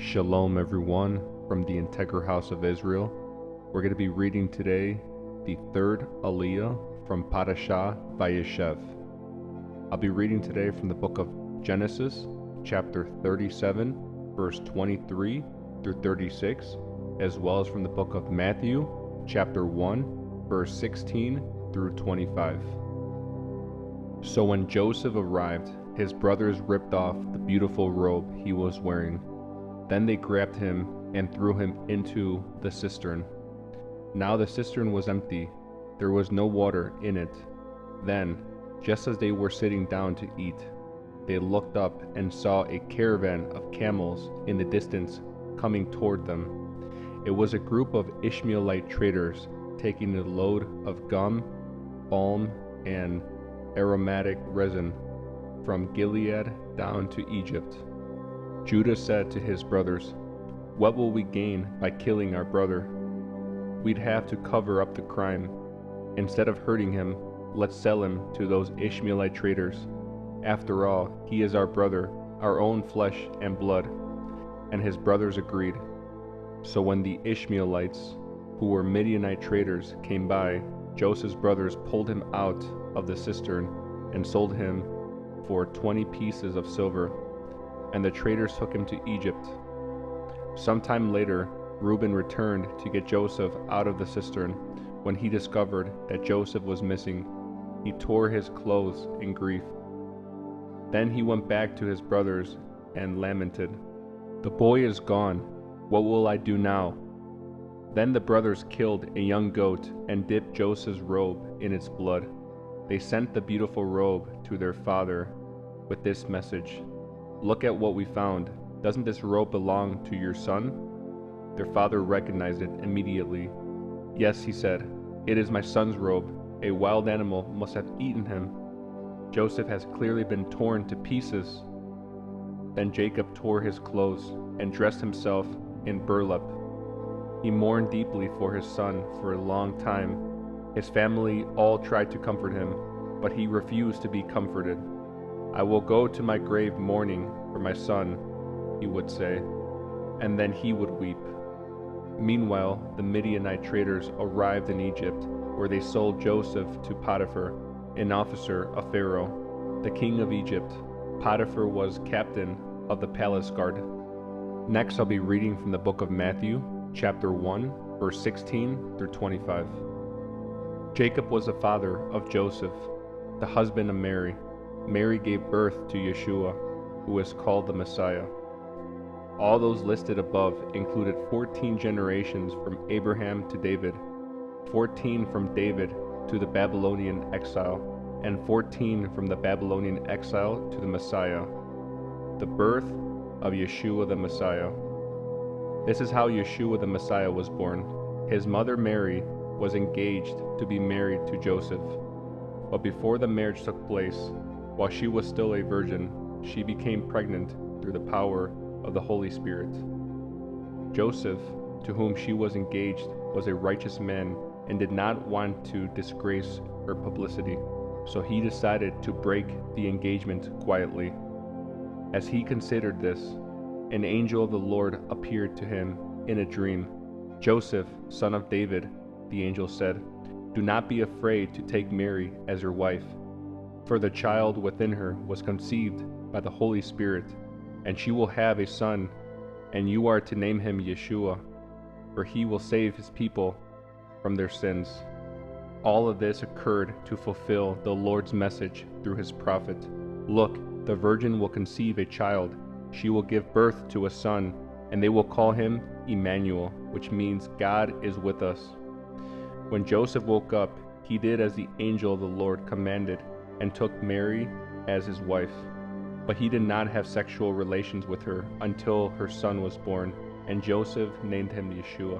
Shalom everyone from the Integral House of Israel. We're going to be reading today the third Aliyah from Parashah Vayeshev. I'll be reading today from the book of Genesis, chapter 37, verse 23 through 36, as well as from the book of Matthew, chapter 1, verse 16 through 25. So when Joseph arrived, his brothers ripped off the beautiful robe he was wearing. Then they grabbed him and threw him into the cistern. Now the cistern was empty. There was no water in it. Then, just as they were sitting down to eat, they looked up and saw a caravan of camels in the distance coming toward them. It was a group of Ishmaelite traders taking a load of gum, balm, and aromatic resin from Gilead down to Egypt. Judah said to his brothers, "What will we gain by killing our brother? We'd have to cover up the crime. Instead of hurting him, let's sell him to those Ishmaelite traders. After all, he is our brother, our own flesh and blood." And his brothers agreed. So when the Ishmaelites, who were Midianite traders, came by, Joseph's brothers pulled him out of the cistern and sold him for 20 pieces of silver. And the traders took him to Egypt. Sometime later, Reuben returned to get Joseph out of the cistern. When he discovered that Joseph was missing, he tore his clothes in grief. Then he went back to his brothers and lamented, "The boy is gone. What will I do now?" Then the brothers killed a young goat and dipped Joseph's robe in its blood. They sent the beautiful robe to their father with this message, "Look at what we found. Doesn't this robe belong to your son?" Their father recognized it immediately. "Yes," he said, "it is my son's robe. A wild animal must have eaten him. Joseph has clearly been torn to pieces." Then Jacob tore his clothes and dressed himself in burlap. He mourned deeply for his son for a long time. His family all tried to comfort him, but he refused to be comforted. "I will go to my grave mourning for my son," he would say, and then he would weep. Meanwhile, the Midianite traders arrived in Egypt, where they sold Joseph to Potiphar, an officer of Pharaoh, the king of Egypt. Potiphar was captain of the palace guard. Next, I'll be reading from the book of Matthew, chapter 1, verse 16 through 25. Jacob was the father of Joseph, the husband of Mary. Mary gave birth to Yeshua, who is called the Messiah. All those listed above included 14 generations from Abraham to David, 14 from David to the Babylonian exile, and 14 from the Babylonian exile to the Messiah, the birth of Yeshua the Messiah. This is how Yeshua the Messiah was born. His mother Mary was engaged to be married to Joseph, but before the marriage took place, while she was still a virgin, she became pregnant through the power of the Holy Spirit. Joseph, to whom she was engaged, was a righteous man and did not want to disgrace her publicity, so he decided to break the engagement quietly. As he considered this, an angel of the Lord appeared to him in a dream. "Joseph, son of David," the angel said, "do not be afraid to take Mary as your wife. For the child within her was conceived by the Holy Spirit, and she will have a son, and you are to name him Yeshua, for he will save his people from their sins." All of this occurred to fulfill the Lord's message through his prophet. "Look, the virgin will conceive a child. She will give birth to a son, and they will call him Emmanuel, which means God is with us." When Joseph woke up, he did as the angel of the Lord commanded and took Mary as his wife. But he did not have sexual relations with her until her son was born, and Joseph named him Yeshua.